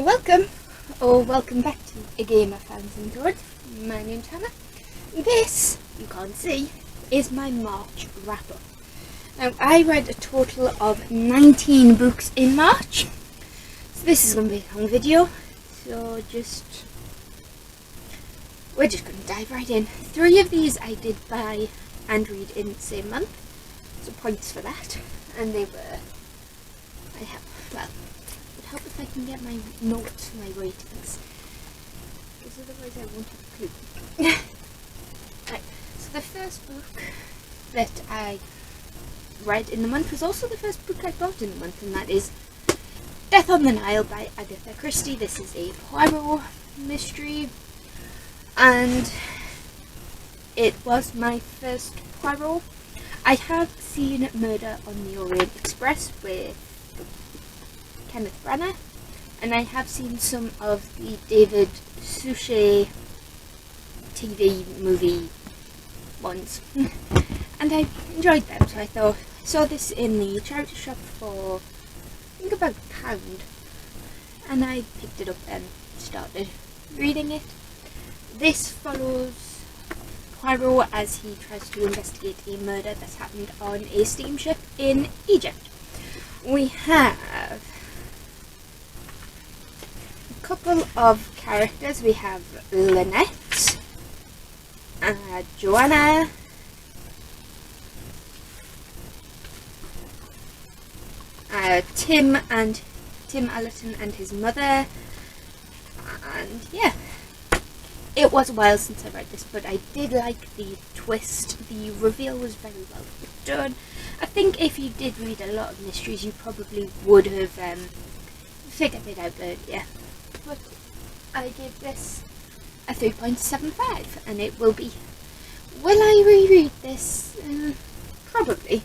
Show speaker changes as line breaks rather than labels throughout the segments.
Welcome back to A Game of Fans and Swords. My name's Hannah. This, you can't see, is my March wrap-up. Now, I read a total of 19 books in March, so this is going to be a long video, so we're just going to dive right in. 3 of these I did buy and read in the same month, so points for that, and they were, it would help if I can get my notes, my ratings, because otherwise I won't have a clue. Right, so the first book that I read in the month was also the first book I bought in the month, and that is Death on the Nile by Agatha Christie. This is a Poirot mystery, and it was my first Poirot. I have seen Murder on the Orient Express with Kenneth Branagh, and I have seen some of the David Suchet TV movie ones, and I enjoyed them, so I saw this in the charity shop for I think about £1, and I picked it up and started reading it. This follows Poirot as he tries to investigate a murder that's happened on a steamship in Egypt. We have a couple of characters. We have Lynette, Joanna, Tim Allerton and his mother, and yeah, it was a while since I read this, but I did like the twist. The reveal was very well done. I think if you did read a lot of mysteries, you probably would have figured it out earlier. But I gave this a 3.75, and it will be. Will I reread this? Probably.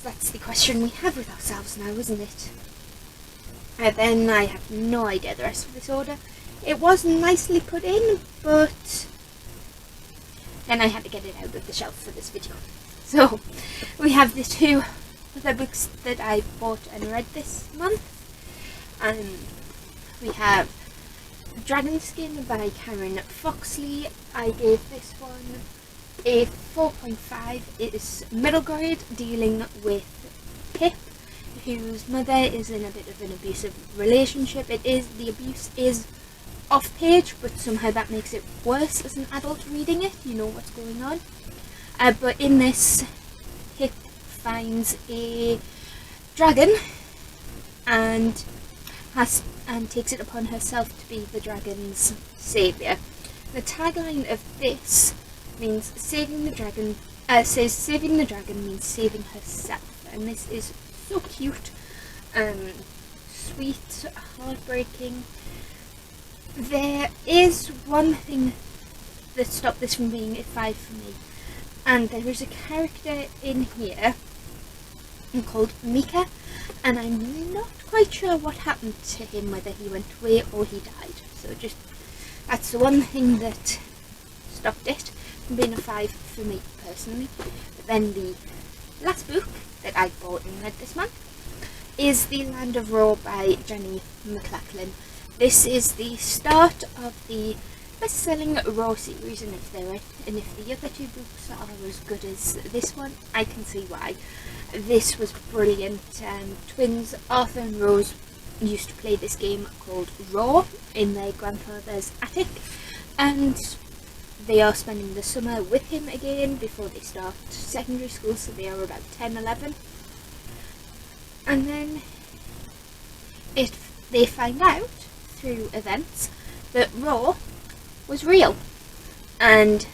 That's the question we have with ourselves now, isn't it? Then I have no idea the rest of this order. It was nicely put in, but then I had to get it out of the shelf for this video. So we have the 2 other books that I bought and read this month. We have Dragonskin by Karen Foxley. I gave this one a 4.5. It is middle grade, dealing with Pip, whose mother is in a bit of an abusive relationship. The abuse is off page, but somehow that makes it worse as an adult reading it. You know what's going on. But in this, Pip finds a dragon and takes it upon herself to be the dragon's saviour. The tagline of this means saving the dragon means saving herself, and this is so cute, sweet, heartbreaking. There is one thing that stopped this from being a 5 for me, and there is a character in here called Mika, and I'm not quite sure what happened to him, whether he went away or he died. So that's the one thing that stopped it from being a 5 for me personally. But then the last book that I bought and read this month is The Land of Ro by Jenny McLachlan. This is the start of the best-selling Ro series, and if the other 2 books are as good as this one, I can see why. This was brilliant. Twins Arthur and Rose used to play this game called Ro in their grandfather's attic, and they are spending the summer with him again before they start secondary school, so they are about 10-11. And then they find out through events that Ro was real, and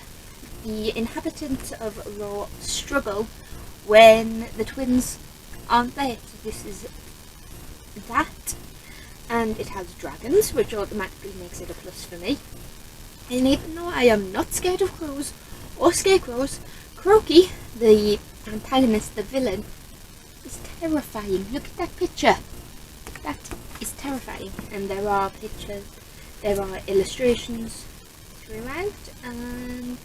the inhabitants of Ro struggle when the twins aren't there. So this is that, and it has dragons, which automatically makes it a plus for me. And even though I am not scared of crows or scarecrows, Croaky, the antagonist, the villain, is terrifying. Look at that picture. That is terrifying. And there are illustrations throughout, and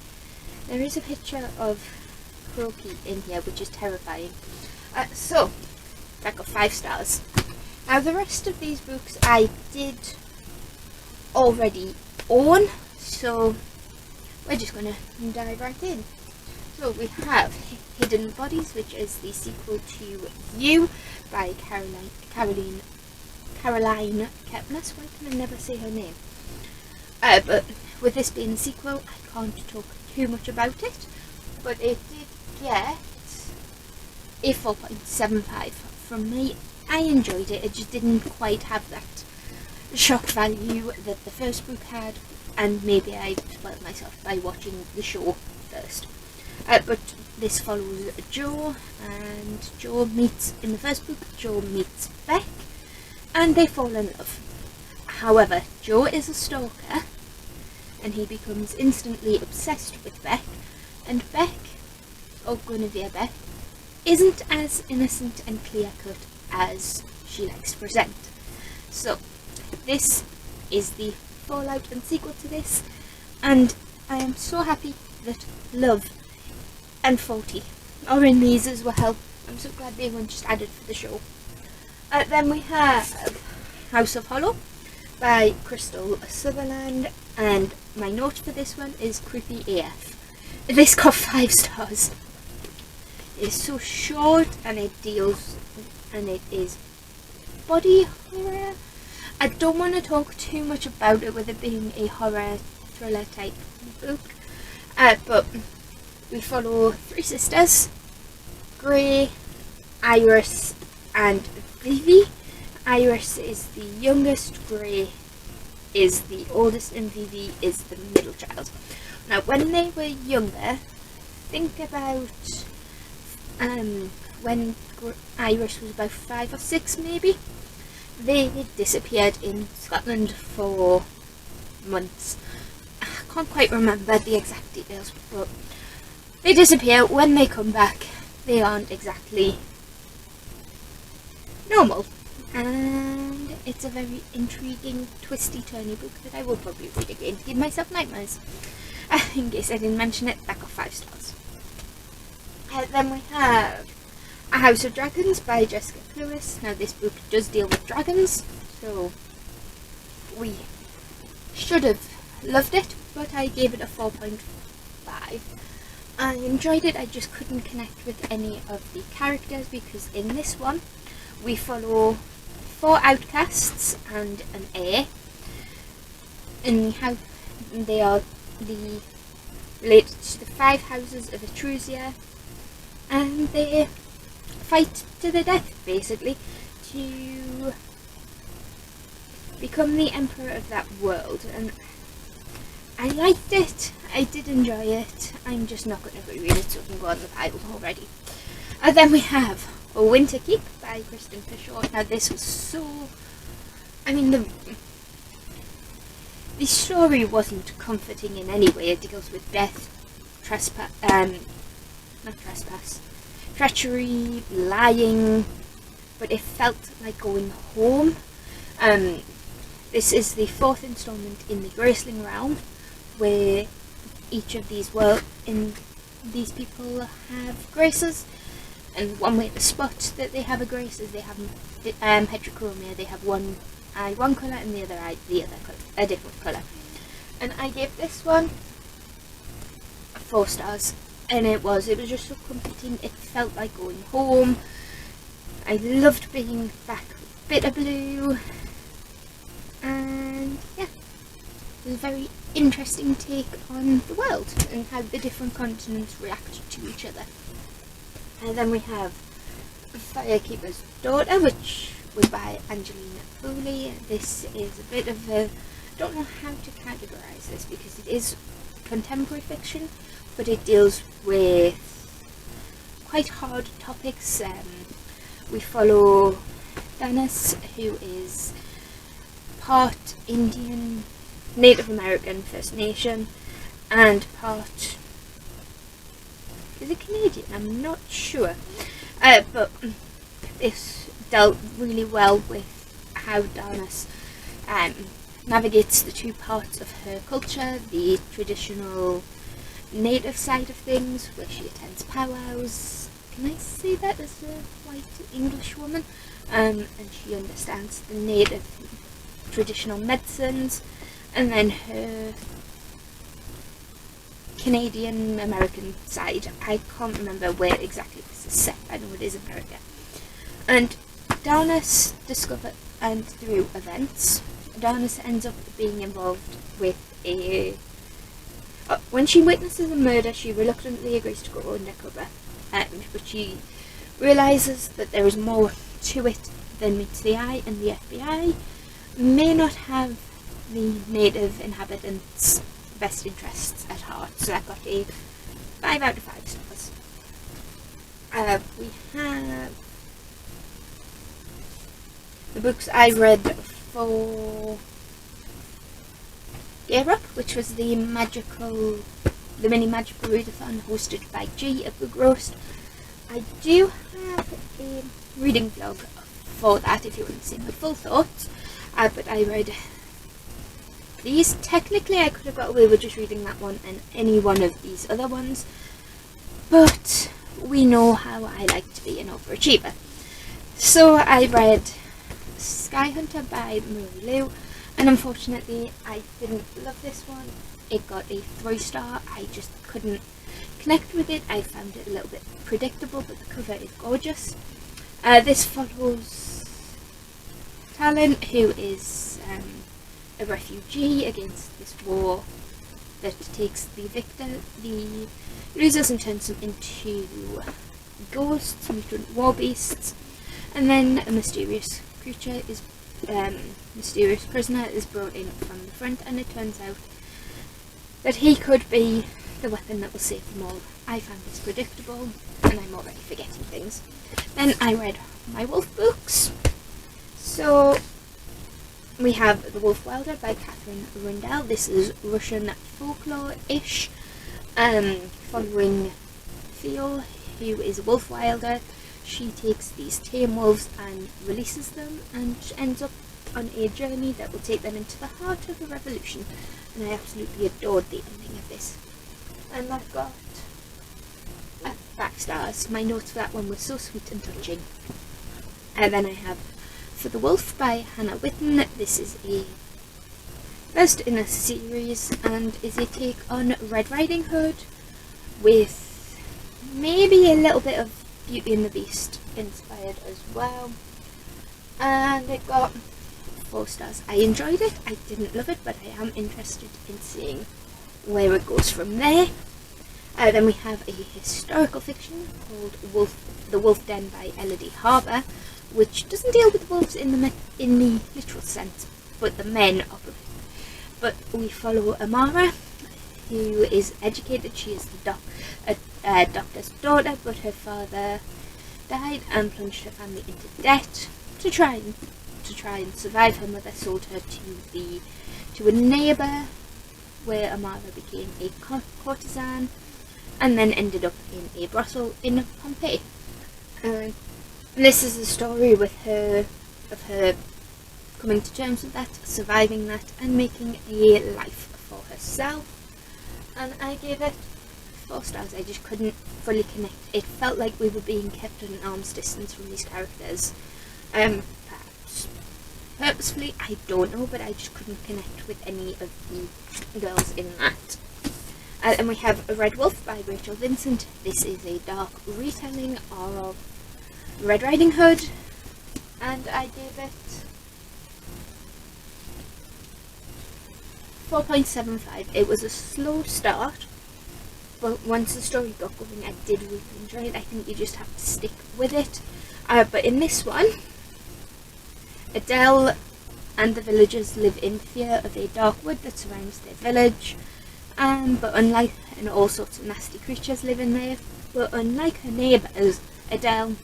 there is a picture of Croaky in here, which is terrifying. So that got 5 stars. Now the rest of these books I did already own, so we're just going to dive right in. So we have Hidden Bodies, which is the sequel to You by Caroline Kepnes. Why can I never say her name? But with this being the sequel, I can't talk too much about it, but it did get a 4.75 from me. I enjoyed it, it just didn't quite have that shock value that the first book had, and maybe I spoiled myself by watching the show first. But this follows Jo, and Jo meets, in the first book, Jo meets Beck, and they fall in love. However, Jo is a stalker, and he becomes instantly obsessed with Beck, and Beck, or Guinevere Beck, isn't as innocent and clear-cut as she likes to present. So, this is the fallout and sequel to this, and I am so happy that Love and 40 are in these as well. I'm so glad they weren't just added for the show. Then we have House of Hollow by Crystal Sutherland, and my note for this one is creepy AF. This got 5 stars. It's so short, and it is body horror. I don't want to talk too much about it with it being a horror thriller type book, but we follow 3 sisters, Grey, Iris and Vivi. Iris is the youngest, Grey is the oldest, and Vivi is the middle child. Now when they were younger, think about when Iris was about 5 or 6 maybe, they disappeared in Scotland for months. I can't quite remember the exact details, but they disappear. When they come back, they aren't exactly normal, and it's a very intriguing, twisty-turny book that I will probably read again to give myself nightmares. In case I didn't mention it, that got 5 stars. Then we have A House of Dragons by Jessica Lewis. Now this book does deal with dragons, so we should have loved it, but I gave it a 4.5. I enjoyed it, I just couldn't connect with any of the characters, because in this one we follow 4 outcasts and an heir, and how they are related to the 5 houses of Etrusia, and they fight to the death basically to become the emperor of that world. And I liked it, I did enjoy it, I'm just not going to reread it so it can go on the pile already. And then we have A Winter Keep by Kristen Fisher. Now this was so, I mean the story wasn't comforting in any way. It deals with death, treachery, lying, but it felt like going home. This is the 4th installment in the Graceling realm, where each of these these people have graces, and one way to spot that they have a grace is they have heterochromia. They have one eye one colour and the other eye the other colour, a different colour. And I gave this one 4 stars, and it was just so comforting. It felt like going home. I loved being back with Bitterblue, and yeah, it was a very interesting take on the world and how the different continents react to each other. And then we have Firekeeper's Daughter, which was by Angelina Foley. This is a bit of a, I don't know how to categorise this because it is contemporary fiction, but it deals with quite hard topics. We follow Dennis, who is part Indian, Native American, First Nation, and part, is it Canadian? I'm not sure. But this dealt really well with how Dennis navigates the 2 parts of her culture, the traditional native side of things, where she attends powwows. Can I say that as a white English woman? and she understands the native traditional medicines, and then her Canadian American side. I can't remember where exactly this is set. I know it is America. And Darnus discover, and through events, Darnus ends up being involved with a. When she witnesses a murder, she reluctantly agrees to go undercover, but she realizes that there is more to it than meets the eye, and the FBI may not have the native inhabitants' best interests at heart. So I got a 5 out of 5 stars. We have the books I read for Gear Up, which was the mini magical readathon hosted by G at Book Roast. I do have a reading vlog for that if you want to see my full thoughts, but I read these. Technically I could have got away with just reading that one and any one of these other ones, but we know how I like to be an overachiever. So I read Sky Hunter by Marie Lu, and unfortunately I didn't love this one. It got a 3-star. I just couldn't connect with it. I found it a little bit predictable, but the cover is gorgeous. This follows Talon, who is a refugee against this war that takes the victor, the losers, and turns them into ghosts, mutant war beasts. And then a mysterious creature is mysterious prisoner is brought in from the front, and it turns out that he could be the weapon that will save them all. I found this predictable, and I'm already forgetting things. Then I read my wolf books. So we have The Wolf Wilder by Catherine Rundell. This is Russian folklore-ish, following Theo, who is a wolf wilder. She takes these tame wolves and releases them, and ends up on a journey that will take them into the heart of a revolution. And I absolutely adored the ending of this. And I've got 5 stars. My notes for that one were so sweet and touching. And then I have For the Wolf by Hannah Witten. This is a first in a series and is a take on Red Riding Hood with maybe a little bit of Beauty and the Beast inspired as well. And it got 4 stars. I enjoyed it. I didn't love it, but I am interested in seeing where it goes from there. Then we have a historical fiction called The Wolf Den by Elodie Harbour, which doesn't deal with wolves in the literal sense, but the men of it. But we follow Amara, who is educated. She is the doctor's daughter, but her father died and plunged her family into debt. To try and survive, her mother sold her to a neighbour, where Amara became a courtesan, and then ended up in a brothel in Pompeii. And this is a story of her coming to terms with that, surviving that, and making a life for herself. And I gave it 4 stars. I just couldn't fully connect. It felt like we were being kept at an arm's distance from these characters. Perhaps purposefully, I don't know, but I just couldn't connect with any of the girls in that. And we have A Red Wolf by Rachel Vincent. This is a dark retelling of Red Riding Hood, and I gave it 4.75. It was a slow start, but once the story got going, I did really enjoy it. I think you just have to stick with it. But in this one, Adele and the villagers live in fear of a dark wood that surrounds their village. And all sorts of nasty creatures live in there. But unlike her neighbours, Adele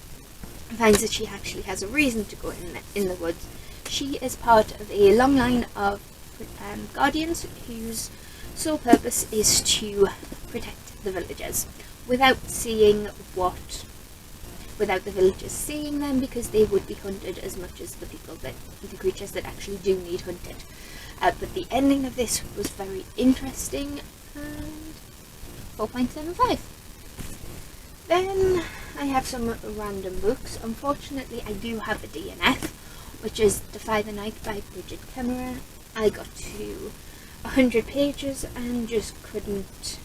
finds that she actually has a reason to go in the woods. She is part of a long line of guardians whose sole purpose is to protect the villagers, without the villagers seeing them, because they would be hunted as much as the creatures that actually do need hunted. But the ending of this was very interesting, and 4.75. Then I have some random books. Unfortunately, I do have a DNF, which is Defy the Night by Bridget Kemmerer. I got to 100 pages and just couldn't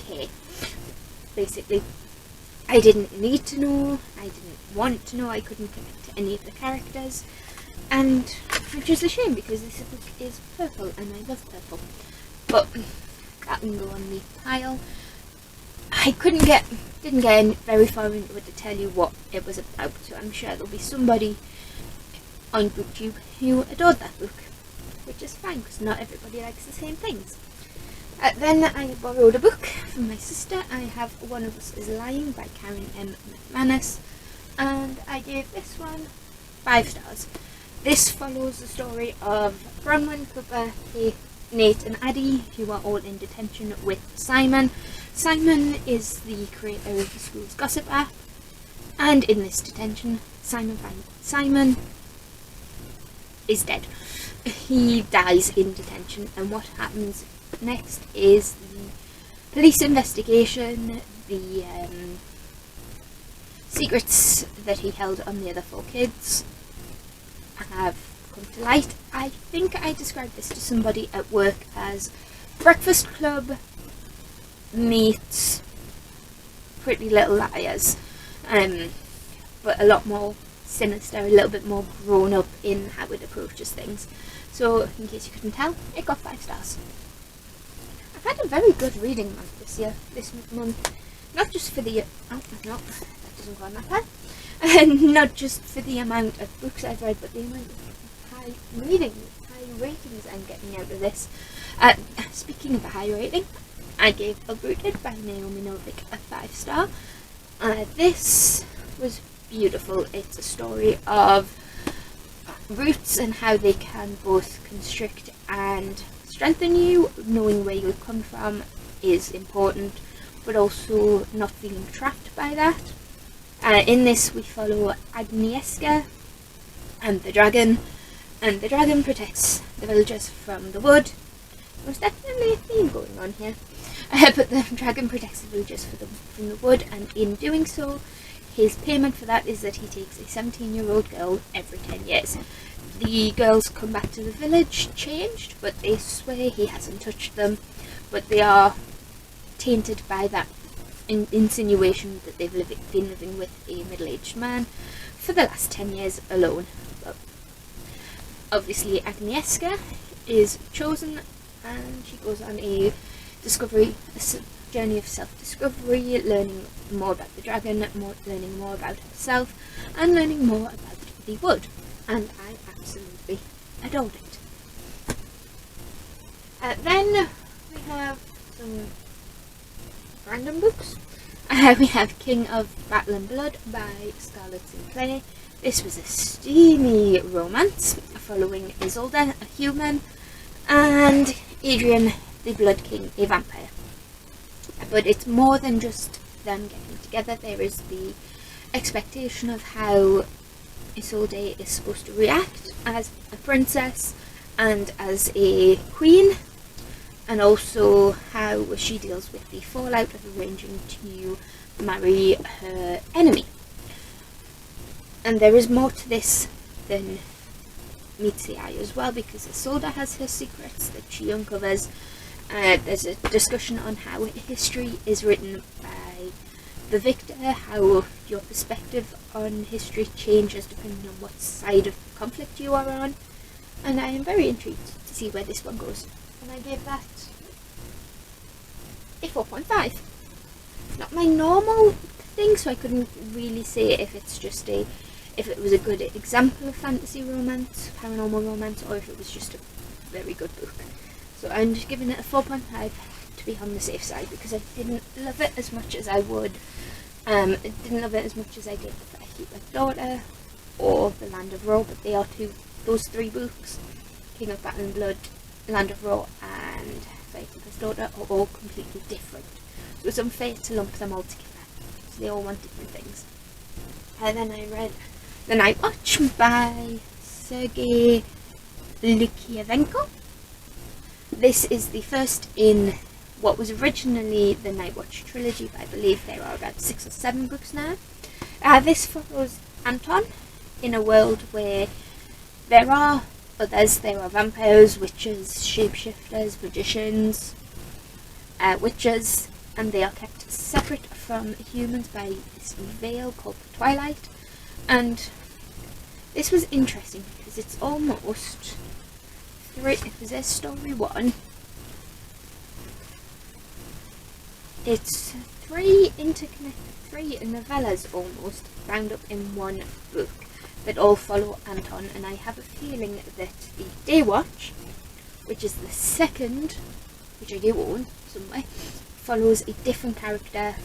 care. Basically, I didn't need to know, I didn't want to know, I couldn't connect to any of the characters, and which is a shame because this book is purple and I love purple. But that can go on the pile. I didn't get very far into it to tell you what it was about, so I'm sure there'll be somebody on BookTube who adored that book, which is fine because not everybody likes the same things. Then I borrowed a book from my sister. I have One of Us is Lying by Karen M. McManus, and I gave this one 5 stars. This follows the story of Bronwyn, Cooper, Nate and Addie, who are all in detention with Simon. Simon is the creator of the school's gossip app, and in this detention, Simon is dead. He dies in detention, and what happens next is the police investigation, the secrets that he held on the other 4 kids have come to light. I think I described this to somebody at work as Breakfast Club meets Pretty Little Liars, but a lot more sinister, a little bit more grown up in how it approaches things. So, in case you couldn't tell, it got 5 stars. I've had a very good reading month this month. Not just for the... oh, no, that doesn't go on that pile. Not just for the amount of books I've read, but the amount of high ratings I'm getting out of this. Speaking of a high rating, I gave Uprooted by Naomi Novik a 5 star. This was beautiful. It's a story of roots and how they can both constrict and strengthen you. Knowing where you come from is important, but also not feeling trapped by that. In this we follow Agnieszka and the dragon protects the villagers from the wood. There's definitely a theme going on here. But the dragon protects the villagers from the wood, and in doing so, his payment for that is that he takes a 17-year-old girl every 10 years. The girls come back to the village changed, but they swear he hasn't touched them, but they are tainted by that insinuation that they've been living with a middle-aged man for the last 10 years alone. But obviously Agnieszka is chosen, and she goes on a journey of self-discovery, learning more about the dragon, learning more about herself, and learning more about the wood. And I absolutely adored it. Then we have some random books. We have King of Battle and Blood by Scarlett Sinclair. This was a steamy romance following Isolde, a human, and Adrian, the Blood King, a vampire. But it's more than just them getting together. There is the expectation of how Isolde is supposed to react as a princess and as a queen, and also how she deals with the fallout of arranging to marry her enemy. And there is more to this than meets the eye as well, because Isolde has her secrets that she uncovers. There's a discussion on how history is written by the victor, how your perspective on history changes depending on what side of the conflict you are on, and I am very intrigued to see where this one goes. And I gave that a 4.5. Not my normal thing, so I couldn't really say if it was a good example of fantasy romance, paranormal romance, or if it was just a very good book. So I'm just giving it a 4.5 to be on the safe side, because I didn't love it as much as I would. I didn't love it as much as I did with A Heatless Daughter or The Land of Ro, but those 3 books, King of Battle and Blood, Land of Ro and A Heatless Daughter, are all completely different. So it's unfair to lump them all together, because they all want different things. And then I read The Night Watch by Sergei Lukyavenko. This is the first in what was originally the Nightwatch trilogy, but I believe there are about 6 or 7 books now. This follows Anton in a world where there are others. There are vampires, witches, shapeshifters, magicians, witches, and they are kept separate from humans by this veil called the Twilight. And this was interesting because it's almost it was their story 1. It's 3 interconnected, 3 novellas almost bound up in one book that all follow Anton, and I have a feeling that the Daywatch, which is the second, which I do own somewhere, follows a different character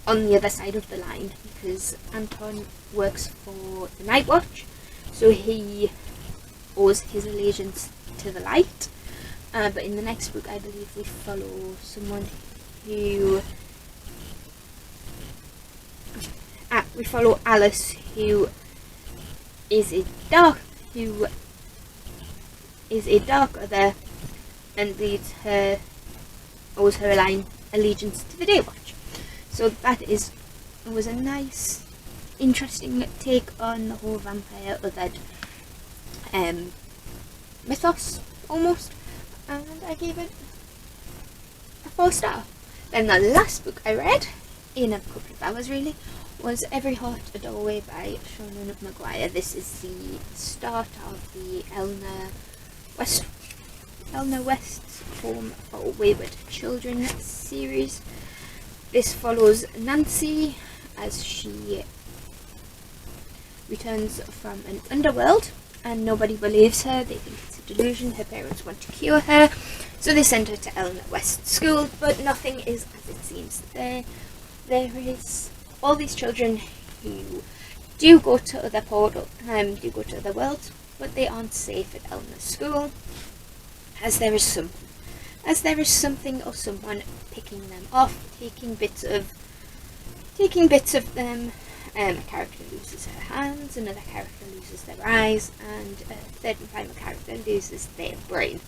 on the other side of the line, because Anton works for the Nightwatch, so he owes his allegiance to the light. But in the next book, I believe we follow someone who we follow Alice, who is a dark other, and owes her allegiance to the Daywatch. So that was a nice, interesting take on the whole vampire othered mythos almost, and I gave it a 4-star. Then the last book I read in a couple of hours really was Every Heart a Doorway by Seanan McGuire. This is the start of the Eleanor West's Home for Wayward Children series. This follows Nancy as she returns from an underworld, and nobody believes her. They think it's a delusion. Her parents want to cure her, so they send her to Eleanor West's school, but nothing is as it seems. There is all these children who do go to other worlds, but they aren't safe at Eleanor's school, as there is something or someone picking them off, taking bits of them. A character loses her hands, another character loses their eyes, and a third and final character loses their brain.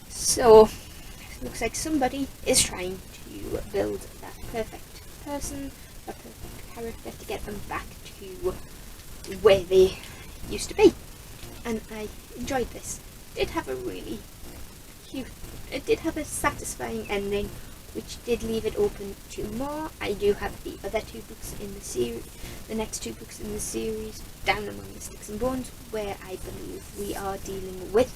So it looks like somebody is trying to build that perfect person, a perfect character, to get them back to where they used to be. And I enjoyed this. It did have a satisfying ending, which did leave it open to more. I do have the other 2 books in the series, the next 2 books in the series, Down Among the Sticks and Bones, where I believe we are dealing with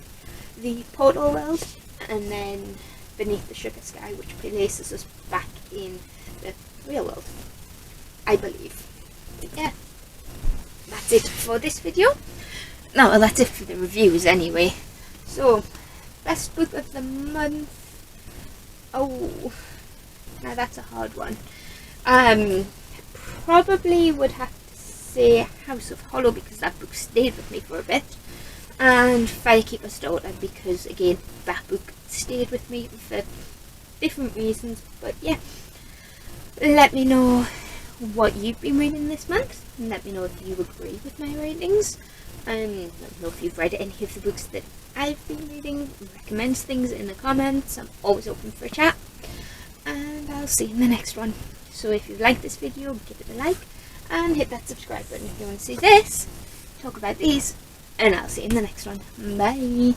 the portal world, and then Beneath the Sugar Sky, which places us back in the real world, I believe. But yeah, that's it for this video. No, well, that's it for the reviews anyway. So, best book of the month. Oh, now that's a hard one. Probably would have to say House of Hollow, because that book stayed with me for a bit, and Firekeeper's Daughter, because again that book stayed with me for different reasons. But yeah, let me know what you've been reading this month, and let me know if you agree with my ratings. Let me know if you've read any of the books that I've been reading. Recommend things in the comments. I'm always open for a chat, and I'll see you in the next one. So if you like this video, give it a like and hit that subscribe button if you want to see this, talk about these, and I'll see you in the next one. Bye.